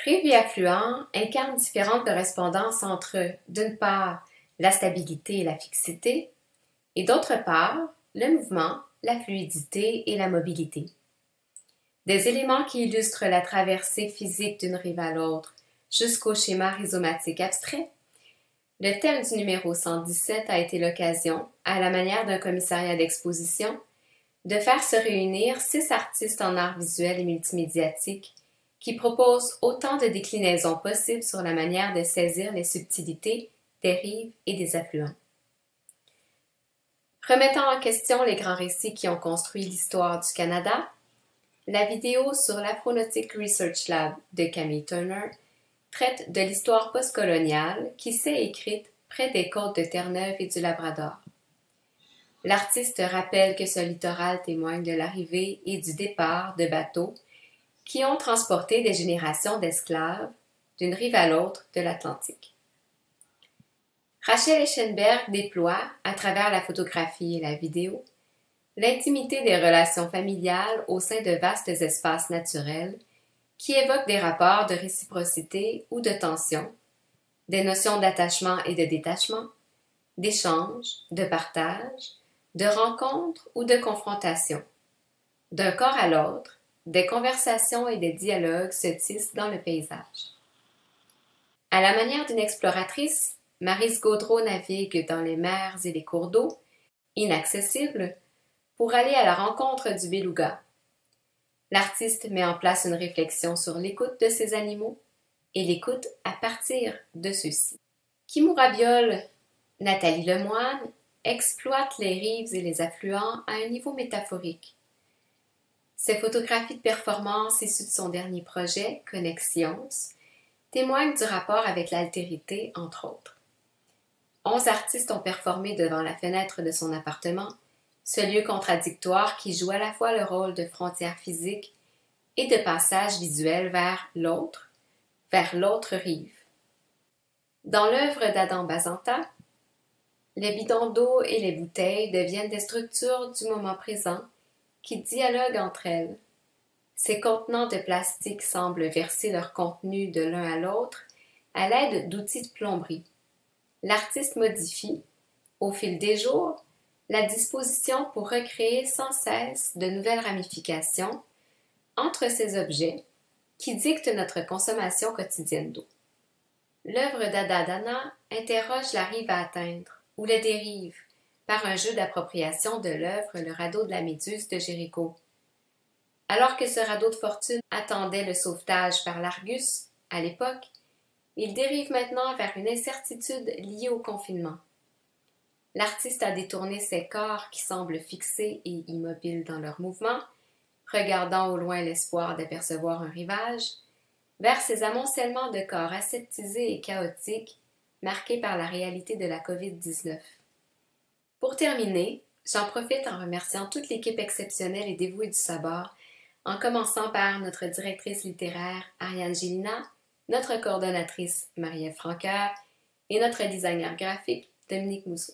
Rive et affluent incarnent différentes correspondances entre, d'une part, la stabilité et la fixité, et d'autre part, le mouvement, la fluidité et la mobilité. Des éléments qui illustrent la traversée physique d'une rive à l'autre jusqu'au schéma rhizomatique abstrait. Le thème du numéro 117 a été l'occasion, à la manière d'un commissariat d'exposition, de faire se réunir 6 artistes en art visuel et multimédiatique qui proposent autant de déclinaisons possibles sur la manière de saisir les subtilités des rives et des affluents. Remettant en question les grands récits qui ont construit l'histoire du Canada, la vidéo sur l'Afronautic Research Lab de Camille Turner traite de l'histoire postcoloniale qui s'est écrite près des côtes de Terre-Neuve et du Labrador. L'artiste rappelle que ce littoral témoigne de l'arrivée et du départ de bateaux qui ont transporté des générations d'esclaves d'une rive à l'autre de l'Atlantique. Rachel Eschenberg déploie, à travers la photographie et la vidéo, l'intimité des relations familiales au sein de vastes espaces naturels qui évoquent des rapports de réciprocité ou de tension, des notions d'attachement et de détachement, d'échange, de partage, de rencontre ou de confrontation. D'un corps à l'autre, des conversations et des dialogues se tissent dans le paysage. À la manière d'une exploratrice, Maryse Gaudreault navigue dans les mers et les cours d'eau, inaccessibles, pour aller à la rencontre du beluga. L'artiste met en place une réflexion sur l'écoute de ces animaux et l'écoute à partir de ceux-ci. Kimura Biol, Nathalie Lemoine exploitent les rives et les affluents à un niveau métaphorique. Ces photographies de performance issues de son dernier projet, Connexions, témoignent du rapport avec l'altérité, entre autres. 11 artistes ont performé devant la fenêtre de son appartement, ce lieu contradictoire qui joue à la fois le rôle de frontière physique et de passage visuel vers l'autre rive. Dans l'œuvre d'Adam Bazanta, les bidons d'eau et les bouteilles deviennent des structures du moment présent qui dialoguent entre elles. Ces contenants de plastique semblent verser leur contenu de l'un à l'autre à l'aide d'outils de plomberie. L'artiste modifie, au fil des jours, la disposition pour recréer sans cesse de nouvelles ramifications entre ces objets qui dictent notre consommation quotidienne d'eau. L'œuvre d'Adadana interroge la rive à atteindre, ou la dérive, par un jeu d'appropriation de l'œuvre Le radeau de la Méduse de Géricault. Alors que ce radeau de fortune attendait le sauvetage par l'Argus, à l'époque, il dérive maintenant vers une incertitude liée au confinement. L'artiste a détourné ses corps qui semblent fixés et immobiles dans leur mouvement, regardant au loin l'espoir d'apercevoir un rivage, vers ces amoncellements de corps aseptisés et chaotiques, marqués par la réalité de la COVID-19. Pour terminer, j'en profite en remerciant toute l'équipe exceptionnelle et dévouée du Sabord, en commençant par notre directrice littéraire Ariane Gélina, notre coordonnatrice Marie-Ève Franqueur et notre designer graphique Dominique Mousseau.